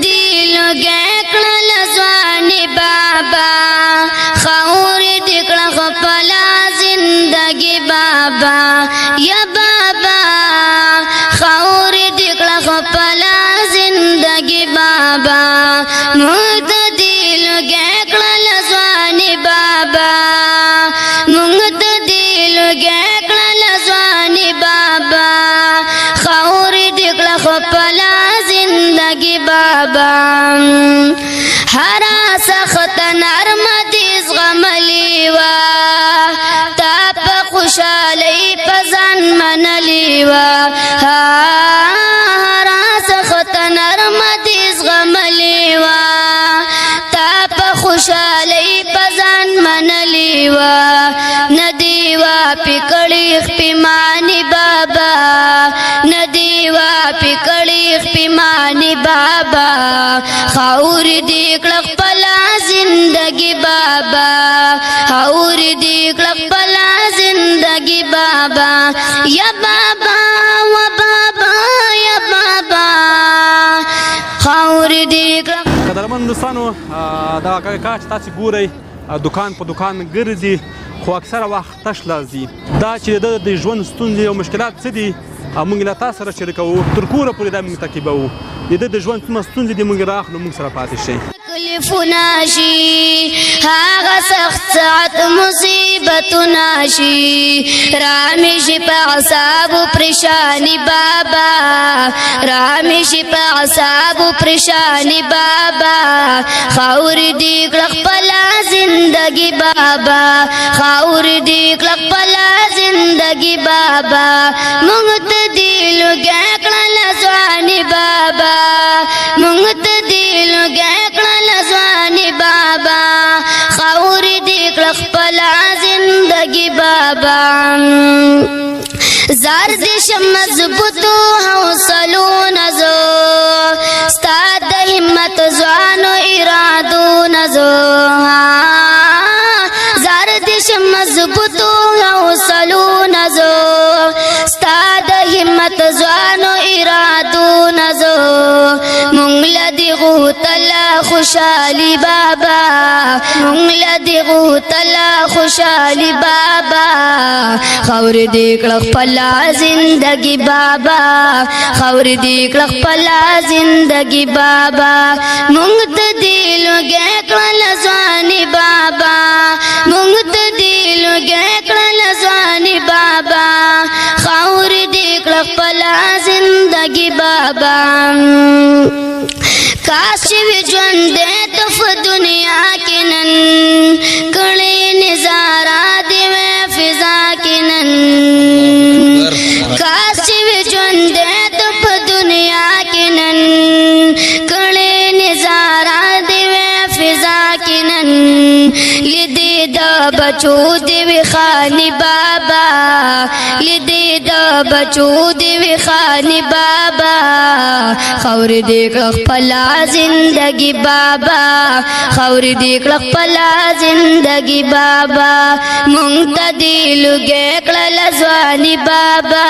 दिलो गैकल ज़वानी बाबा खौर दिकड़ा खपला जिंदगी बाबा या बाबा खौर दिकड़ा खपला जिंदगी बाबा मुद दिलो गैकल ज़वानी बाबा मुद दिलो गैकल ज़वानी बाबा खौर दिकड़ा खपला जिंदगी बाबा हरा सख्त नरमदिस गमलीवा ताप खुशाली पजन मनलीवा हरा सख्त नरमदिस गमलीवा ताप खुशाली पजन मनलीवा नदीवा पिकड़ी पिमानी बाबा नदीवा पिकड़ी पिमानी बाबा खौर दिकलक पला जिंदगी बाबा खौर दिकलक पला जिंदगी बाबा या बाबा व बाबा या बाबा खौर दिकलक قدرمن دوستانو دا کار چې تاسو ګورئ دکان په دکان ګرځي خو اکثره وخت تش لرځي دا چې د ژوند ستونزې او مشکلات څه دي موږ له تاسو سره شریکوو تر کوره پورې دا موږ تعقیبوو د ژوند څومره ستونزې دي موږ راخلو موږ سره پاتې شئ تکلیفونه شي هغه سخت ساعت مصیبتونه شي رامي شي په اعصابو پریشانی بابا رامي شي په اعصابو پریشانی بابا خاور دې کړه خپله زندگی بابا خاور دې کړه خپله زندگی بابا موږ ته دې لږه کړه ځواني بابا موږ ته دې لږه کړه ځواني بابا خاور دې کړه خپله زندگی بابا زار دیش مضبوطو حوصلو نزو ستا د همت ځوانو ارادو نزو زار دیش مضبوطو حوصلو نزو ستا د همت ځوانو ارادو نزو مونږ لدی غوتلا خوشالي بابا مونږ لدی غوتلا خوشالي بابا خور دې کړه خپله زندگی بابا خور دې کړه خپله زندگی بابا مونږ ته دې لږه کړه ځواني بابا مونږ ته دې لږه کړه ځواني بابا خور دې کړه خپله زندگی بابا کاش وی ژوند دې تو په دنیا کې نن کړي نظارہ دې فضا کې نن کاش وی ژوند دې تو په دنیا کې نن کړي نظارہ دې فضا کې نن لیدې د بچو دې خاني بابا لیدې د بچو دې خاني بابا خور دې کړه خپله زندگی بابا خور دې کړه خپله زندگی بابا مونږ ته دې لږه کړه ځواني بابا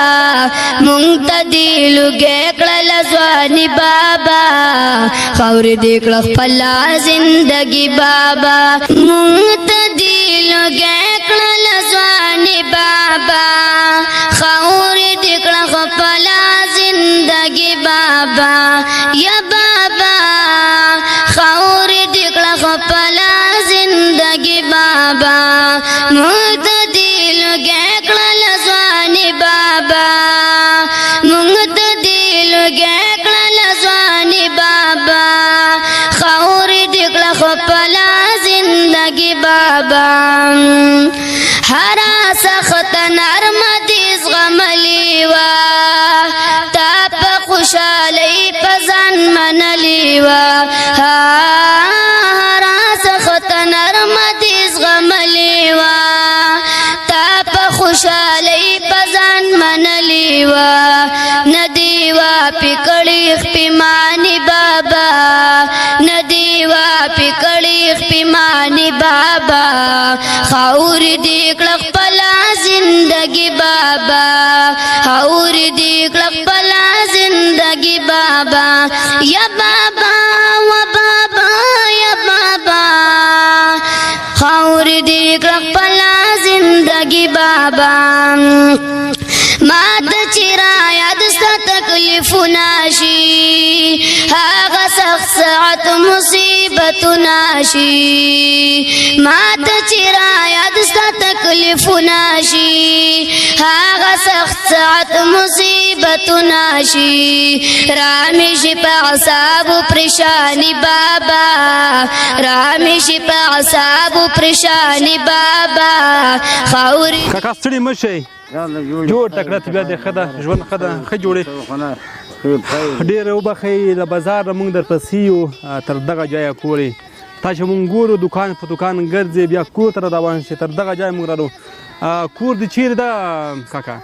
مونږ ته دې لږه کړه ځواني بابا خور دې کړه خپله زندگی بابا مونږ ته دې لږه کړه ځواني بابا خور دې کړه خپله زندگی بابا یا بابا خور دې کړه خپله زندگی بابا مونږ ته دې لږه کړه ځواني بابا مونږ ته دې لږه کړه ځواني بابا خور دې کړه خپله زندگی بابا هرا سخت نرمدیس غملیوا تاپ خوشالی پزن منلیوا هرا سخت نرمدیس غملیوا تاپ خوشالی پزن منلیوا ندیوا پکڑی پیمانی بابا ندیوا پکڑی پیمانی بابا خاور دی کلق پلا زندگی بابا خاور دی کلق پلا زندگی بابا یا بابا خور دې کړه خپله زندګي بابا ما ته چې را یاد ستا تکلیفونه شي هغه سخت ساعت مصیبتونه شي ما ته چې را یاد ستا تکلیفونه شي هغه سخت ساعت مصیبتونه شي رامي شي په اعصابو پریشانی بابا رامي شي په اعصابو پریشانی بابا خاوري کاکا ستړي مه شئ جوړ تکړه طبیعت دې ښه ده ژوند ښه ده ښه جوړې ډېر وبښئ له بازار نه موږ درپسې یو تر دغه ځایه پورې تا چې موږ ګورو دوکان په دوکان ګرځې بیا کور ته روان شي تر دغه ځایه موږ رالو کور دې چیرې ده کاکا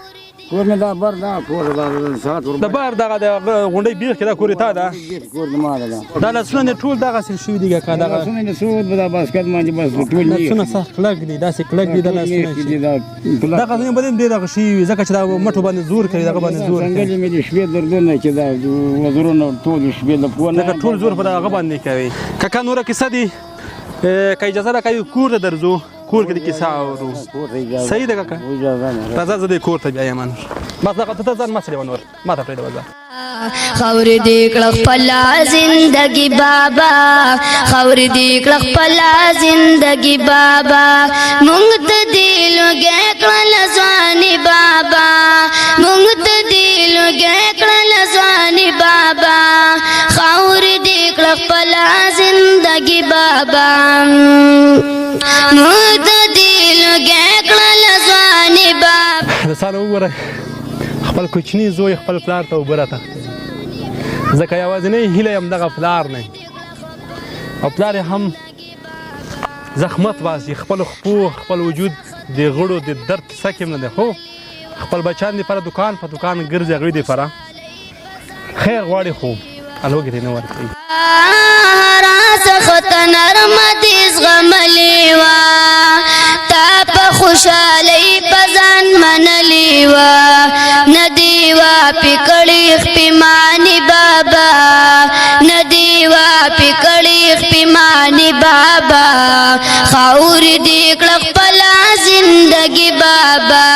کور مې دا بر دا کور دا ساعت ور د بار دغه د غونډۍ بیخ کې دا کور تا ده کور د مال دا دا لاسونه دې ټول دغسې شوي دي کاکا دغه لاسونه مې سود به دا باسکټ باندې بس ټول دي لاسونه سخت کلک دي داسې کلک دي د لاسونه چې دغه ځینې به ډېر دغه شوي وي ځکه چې دا مټو باندې زور کوي دغه باندې زور کوي څنګه مې د شپې دردونه چې دا وزرونه ټول شپې د پوه لکه ټول زور په دغه باندې کوي کاکا نوره کیسه دي که اجازه راکوي کور ته درځو کور کې د کیسه اورو صحیح ده کاکا راځه زه دې کور ته بیا یم بس دغه ته ځان مه څړې نور ما ته پرېږده بازار خور دې کړه خپله زندګي بابا خور دې کړه خپله زندګي بابا مونږ ته دې لوږی کړل ځواني بابا مونږ ته دې لوږی کړل ځواني بابا خور دې کړه خپله زندګي بابا مونږ ته دې لوږی کړل ځواني بابا د ساله وګورئ خپل کوچني زوی خپل پلار ته اوبه راتښتوي ځکه یوازینۍ هیله یې همدغه پلار نه او پلار یې هم زحمت باسي خپلو خپو خپل وجود د غړو د درد کیسه کې هم نه دی خو خپل بچیان دپاره دوکان په دوکان ګرځي هغوی دپاره خیر غواړي خو الوږې ته یې نه ورکوي راڅخه نرمه دې زغملې وه تا په خوشحالۍ په ځان منلې وه نه دې وه پې کړې خپېمانې بابا نه دې وه پې کړې خپېمانې بابا خاورې دې کړه خپله زندګي بابا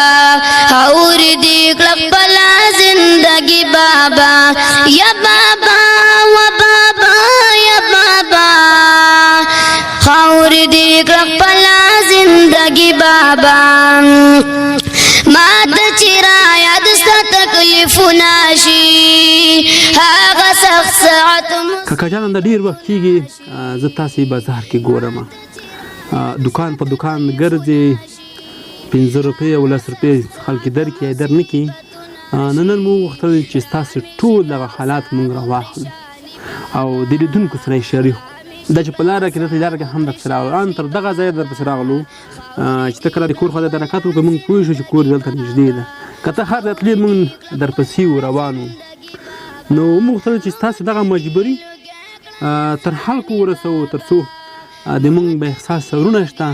خاورې دې کړه خپله زندګي بابا یا بابا و بابا یا بابا خاورې دې کړه خپله زندګي بابا ما ته چې را یاد ستا تکلیفونه شي هغه سخت ساعت کاکا جان همدا ډېر وخت کېږي زه تاسې بازار کې ګورم دوکان په دوکان ګرځې 15 روپۍ او 10 روپۍ خلک درکړي یا در نه کړي نن مو وغوښتل چې ستاسې ټول دغه حالات موږ راواخلو او د لیدونکو سره یې شریک دا چې په لاره کې درته لاره کې هم درپسې راغلو ان تر دغه ځایه درپسې راغلو چې ته کله د کور خواته حرکت وکړو موږ پوه شو چې کور دلته نږدې ده که ته هر ځای تلې موږ درپسې وو روان وو نو موږ غوښتل چې ستاسې دغه مجبوري تر خلکو ورسوو تر څو د موږ به احساس سرونه شته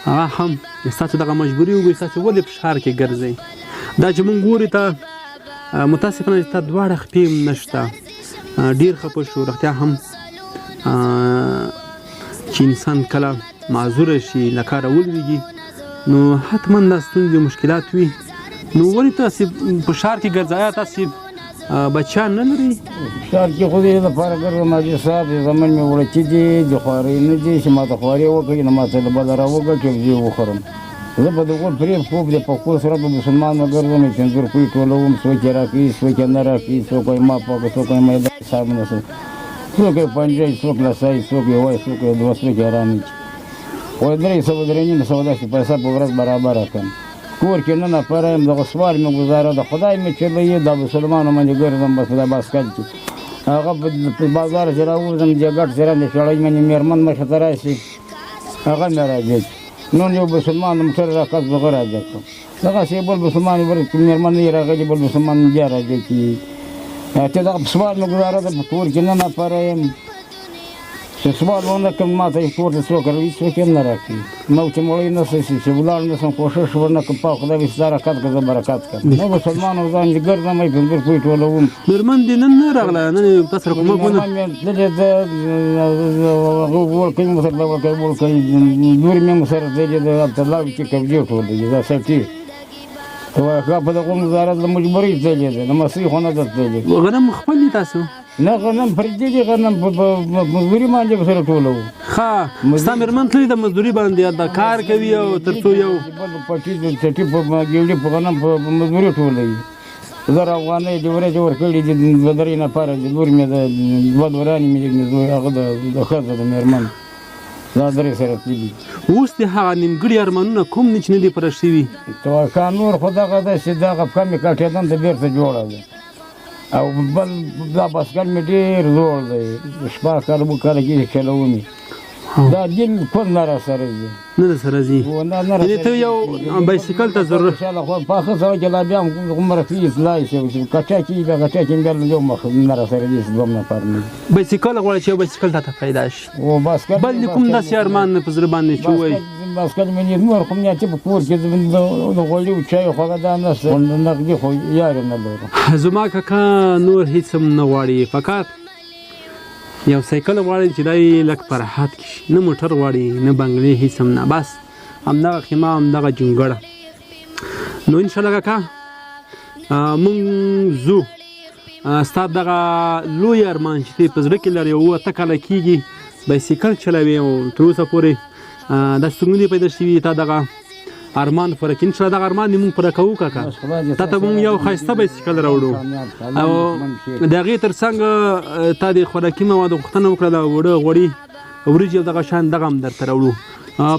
هغه هم ستاسې دغه مجبوري وګوري ستاسې ولې په ښار کې ګرځئ دا چې موږ ګوري ته متاسفانه چې تا دواړه خپې هم نشته ډېر خفه شو رښتیا هم چې انسان کله معذوره شي له کاره ولوېږي نو حتما دا ستونزې مشکلات وي نو ولې تاسې په ښار کې ګرځئ ایا تاسې بچیان نه لري ښار کې خو دې لپاره ګرځم حاجي صاحب زمن مې وړکي دي د خوارۍ نه دي چې ما ته خوارۍ وکړي نو ما ته د بله راوګټي او زه یې وخورم زه به د غول پرېب خوب د پښتو سره به مسلمان نه ګرځم 15 روپۍ ټولوم څوک یې راکوي څوک یې نه راکوي څوک یې ما پاکه څوک یې میده حساب نه څوک یې پنجی څوک لسای څوک یې وای څوک یې دوه څوک یې رانیچ وایي 300 درې نیم سوه داسې پیسه په ورځ برابره کړم کور کې نه نفره یم دغه سوال مې ګزاره د خدای مې چلوي د مسلمانو باندې ګرځم بس دا باسکټ کې هغه په بازار چې راوځم د ګټ سره د سړی باندې مېرمن مخې ته راشي هغه مې راځي نن یو مسلمان موټر راکاس بغیر راځي دغسې بل مسلمان مېرمن یې راغلي بل مسلمان بیا راځي چې دغه سوال مې ګزاره ده په کور کې نه نفره یم چې سوال ونه کړم ما ته کور ته څوک راوي څوک هم نه راکړي ما چې مړی نه شي چې ولاړ نه سم کوشش ونه کړم په خدای دې برکت کړه برکت کړه نو مسلمان ځان دې ګرځم مې په کوی ټولوم میرمن دې نن نه راغله نن تاسو کومه ونه دې ور کوي مسر دا ور کوي نور مې مسر دې د عبد الله چې کبجو ټول دې دا سټي ته هغه په دغه وزارت د مجبوري ځای دې نو مسیح نه درته غنم خپل دي تاسو نه غنم پرې دي غنم په مزدوري باندې سره ټولو ښه ستا مېرمن تللې د مزدوري باندې دا کار کوي او تر څو یو پټي د چټي په ګیوډي په غنم په مزدوري ټولوي زه افغانۍ د ورځې ورکړي دي دوه درې نفره د لور مې د دوه دورانې مې د هغه د ښځه د مېرمن دا درې سره تللي اوس د هغه نیمګړي ارمانونه کوم نه چې نه دي پوره شوي توقع نور خو دغه ده چې دغه کمې کټېدن ته بېرته جوړه ده او بل دا باسکل مې ډېر زوړ دی شپږ کاله اووه کاله کېږي چلوم دا بالکل نه راسره ځي نه درسره ځي یعنې ته یو بایسکل ته ضرورت انشاءالله خو پاخه سره چې لا بیا هم عمره تلي تلای شي کټه کې بیا کټه کې بیا یو مخ نه راسره ځي دوه نفر نه بایسکل غواړي چې یو بایسکل ته پیدا شي او باسکل بل دې کوم داسې ارمان په زړه باندې چې ووایي باسکل مې نور کوم نه چې په کور کې د غوړي او چای خوږه دا نشته نقدي خو یار نه لرم زما کاکا نور هېڅ هم نه غواړي فقط یو سایکل غواړي چې دی لږ په راحت کې شي نه موټر غواړي نه بنګلې هېڅ هم نه بس همدغه خیمه همدغه جونګړه نو انشاءالله کاکا مونږ ځو ستا دغه لوی ارمان چې ته په زړه کې لرې اووه اته کاله کېږي بایسکل چلوې او تر اوسه پورې دا څومره دې پیدا شوي تا دغه ارمان پوره کړي انشاءالله دغه ارمان دې مونږ پوره کوو کاکا تا ته مونږ یو ښایسته بایسکل راوړو او د هغې تر څنګ تا د خوراکي موادو غوښتنه وکړه د اوړه غوړي وریجې او دغه شیان دغه هم درته راوړو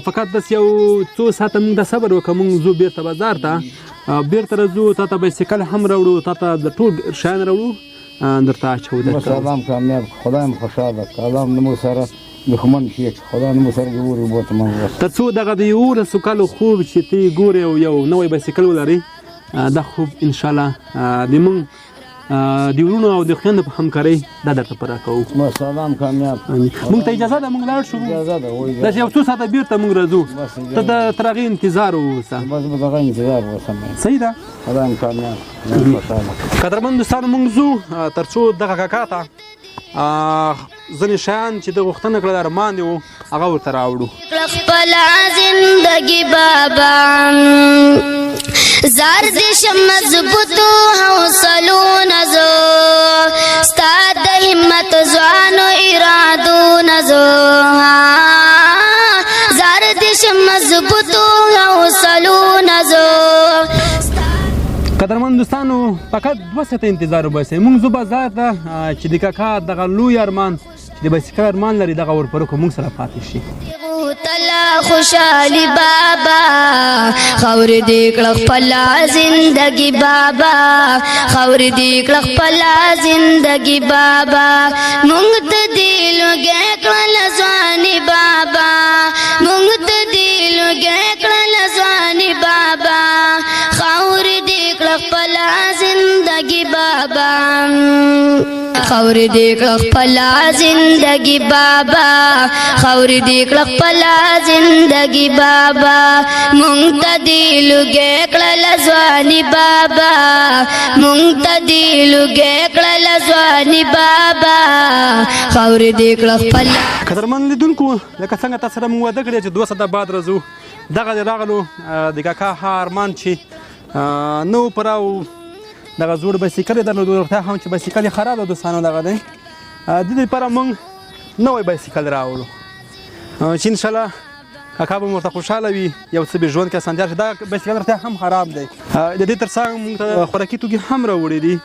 فقط داسې یو څو ساعته مونږ د صبر وکړه مونږ ځو بیرته بازار ته بیرته راځو تا ته بایسکل هم راوړو تا ته د ټول شیان راوړو درته اچوو سلام کامیاب خدای هم خوشحاله کړه الله هم زموږ سره دښمن شي خدای زموږ سره ګوري بوته موږ تر څو دغه د یولسو کالو خوب چې ته ګورې او یو نوی بایسکل ولرې دا خوب انشاءالله د مونږ د ورونو او د خویندو په همکارۍ دا درته پوره کوو سلام کامیاب مونږ ته اجازه ده مونږ لاړ شو داسې یو څو ساعته بیرته مونږ راځو ته د تر هغې انتظار ووسه بس به دغه انتظار وسم صحیح ده خدای هم کامیاب قدرمن دوستانو مونږ ځو تر څو دغه کاکا ته ځینې شیان چې د غوښتنه کړه د ارمان دی هغه ورته راوړو خپله زندګي بابا زار دې شم مضبوطو حوصلونه زه ستا د همت ځوانو ارادونه زه زار دې شم مضبوطو حوصلونه زه قدرمن دوستانو فقط 2 ساعته انتظار وباسئ مونږ ځو بازار ته چې د کاکا دغه لوی ارمان چې د بایسکل ارمان لري دغه ورپوره کړو مونږ سره پاتې شي تلا خوشحالی بابا خور دې کړه خپله زندګي بابا خور دې کړه خپله زندګي بابا مونږ ته دې لوږی کړله ځواني بابا مونږ ته دې لوږی کړله ځواني بابا خور دې کړه خپله زندګي بابا خور دې کړه خپله زندګي بابا خور دې کړه خپله زندګي بابا مونږ ته دې لوږی کړله ځواني بابا مونږ ته دې لوږی کړله ځواني بابا خور دې کړه خپله قدرمن لیدونکو لکه څنګه تاسو سره مونږ واده کړی چې 2 ساعته بعد راځو دغه دی راغلو د کاکا ها ارمان چې نو پوره او دغه زوړ بایسکل یې درلود ورته هم چې بایسکل یې خراب ده دوستانو دغه دی د دې لپاره مونږ نوی بایسکل راوړو چې انشاءالله کاکا به مو ورته خوشحاله وي یو څه به ژوند کې اسانتیا شي دا بایسکل ورته هم خراب دی د دې تر څنګ مونږ ته خوراکي توکي هم راوړي دي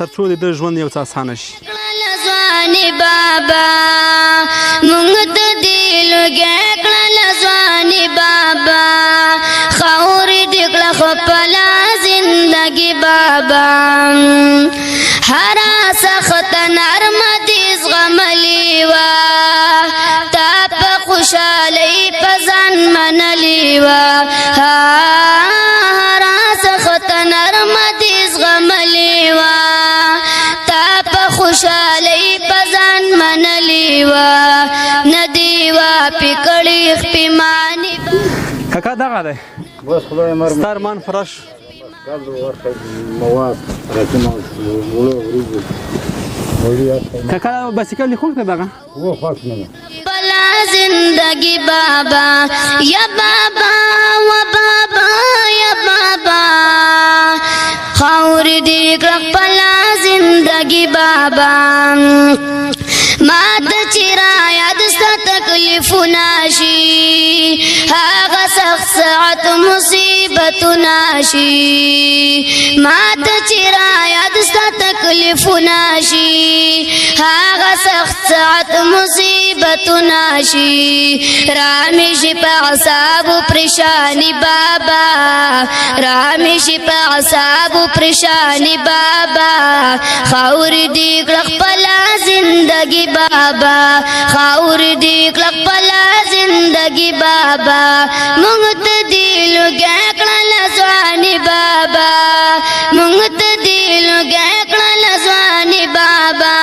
تر څو د ده ژوند یو څه اسانه شي ځواني بابا مونږ ته دې لوږی کړله ځواني بابا خور دې کړه خپله زندګي بابا هره سخته نرمه دې زغملې وه تا په خوشحالۍ په ځان منلې وه هره سخته نرمه دې زغملې وه تا په خوشحالۍ په ځان منلې وه پی کړي خپېماني کاکا دغه دی بس خدای مرمه ستا ارمان پوره شو کال ورکړي مواد راکمه وړو وریجې وړي کاکا بایسکل خوښ دی دغه و خوښ نه بلا زندگی بابا یا بابا و بابا یا بابا خاور دی بلا زندگی بابا مات چرا یاد ستا تکلیف ناشی هاغا سخت ساعت مصیبت ناشی مات چرا یاد ستا تکلیف ناشی هاغا سخت ساعت مصیبت ناشی رامیش پا عصاب پریشانی بابا رامیش پا عصاب پریشانی بابا خاور دی کلق پلا زندگی بابا خاور دی کلق پلا زندگی بابا مونږ ته دی لږه کړل ځواني بابا مونږ ته دی لږه کړل ځواني بابا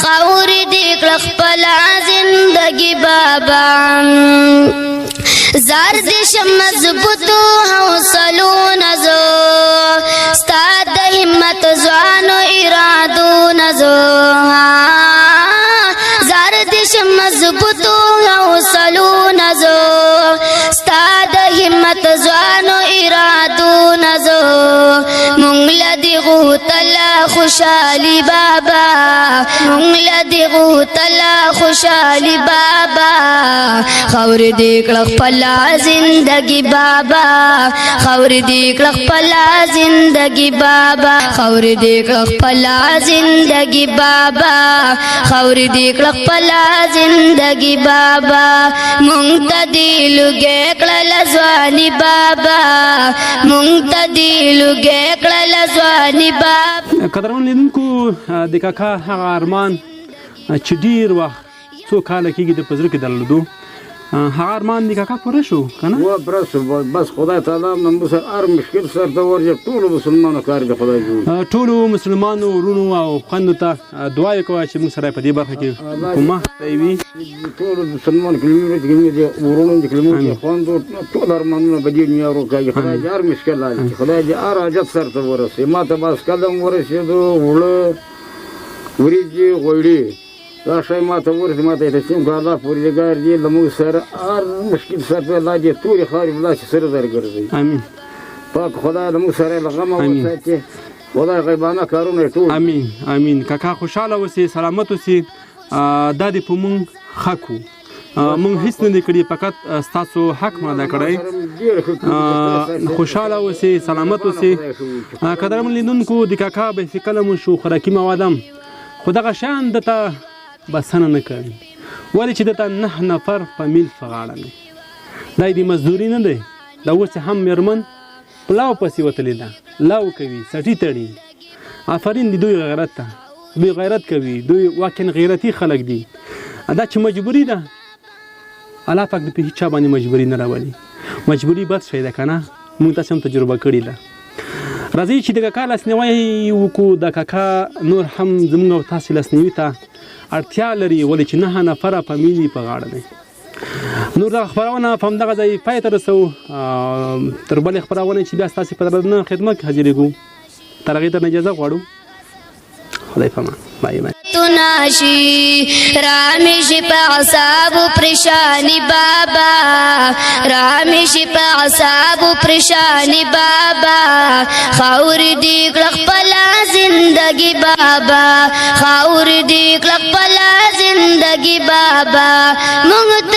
خاور دی کلق پلا زندگی بابا زار دیش مضبوطو حوصلو نزو ستا د همت ځوانو ارادو نزو زار دیش مضبوطو حوصلو نزو ستا د همت ځوانو ارادو نزو مونږ لدی غوتلا خوشالي بابا مونږ لدی غوتلا خوشالي بابا خور دی کلق پلا زندگی بابا خور دی کلق پلا زندگی بابا خور دی کلق پلا زندگی بابا خور دی کلق پلا زندگی بابا مونږ ته دی لږه کړل ځواني بابا مونږ ته دی لږه کړل ځواني بابا قدرمن لیدونکو د کاکا هغه ارمان چې ډېر وخت څو کاله کېږي د په زړه کې درلودو هغه ارمان د کاکا پوره شو که نه و پوره شو بس خدای تعالی موږ سره هر مشکل سرته ورځي ټولو مسلمانانو کار دی خدای جوړ ټولو مسلمانو ورونو او خویندو ته دعا یې کوه چې موږ سره په دې برخه کې کومه وي ټولو مسلمان کلمې دي ورونو د کلمو خویندو ټول ارمانونه به دې نیارو کوي خدای دې هر مشکل حل کړي خدای دې هر حاجت سرته ورسوي ما ته بس قدم ورسېدو وړه وریجې غوړي دا شی ما ته ورسېد ما ته یې تسلیم کړه الله پروردګار دې له موږ سره هر مشکل سرته الله دې تورې خاورې په داسې سره درګرځوي امین پاک خدای له موږ سره له غمه وساتي خدای غیبانه کارونه یې ټول امین امین کاکا خوشحاله اوسې سلامت اوسې دا دې په موږ حق وو موږ هیڅ نه دی کړي فقط ستاسو حق مو ادا کړی خوشحاله اوسې سلامت اوسې قدرمن لیدونکو د کاکا بیفکله مو شو خوراکي موادم خو دغه شیان دته بسنه نه کوي ولې چې دته 9 نفر فامیل په غاړه دی دا یې د مزدوري نه دی دا اوس هم میرمن پلاو پسې وتلې ده لاو کوي سټي تړي آفرین د دوی غیرت ته دوی غیرت کوي دوی واقعا غیرتي خلک دي دا چې مجبوري ده الله پاک د په هیچا باندې مجبوري نه راولي مجبوري بد شی ده که نه موږ تاسې هم تجربه کړې ده راځئ چې د کاکا لاسنیوی وکړو د کاکا نور هم زموږ او تاسې لاسنیوي ته اړتیا لري ولې چې 9 نفره فامیل په غاړه دی نور دغه خپرونه په همدغه ځای پای ته رسوو تر بلې خپرونې چې بیا ستاسې په درنه خدمت کې حاضرېږو تر هغې ته اجازه غواړو خدای پامان بای بای ناشی رامیش پا عصاب پریشانی بابا رامیش پا عصاب پریشانی بابا خاور دی کلق پلا زندگی بابا خاور دی کلق پلا زندگی بابا مونږ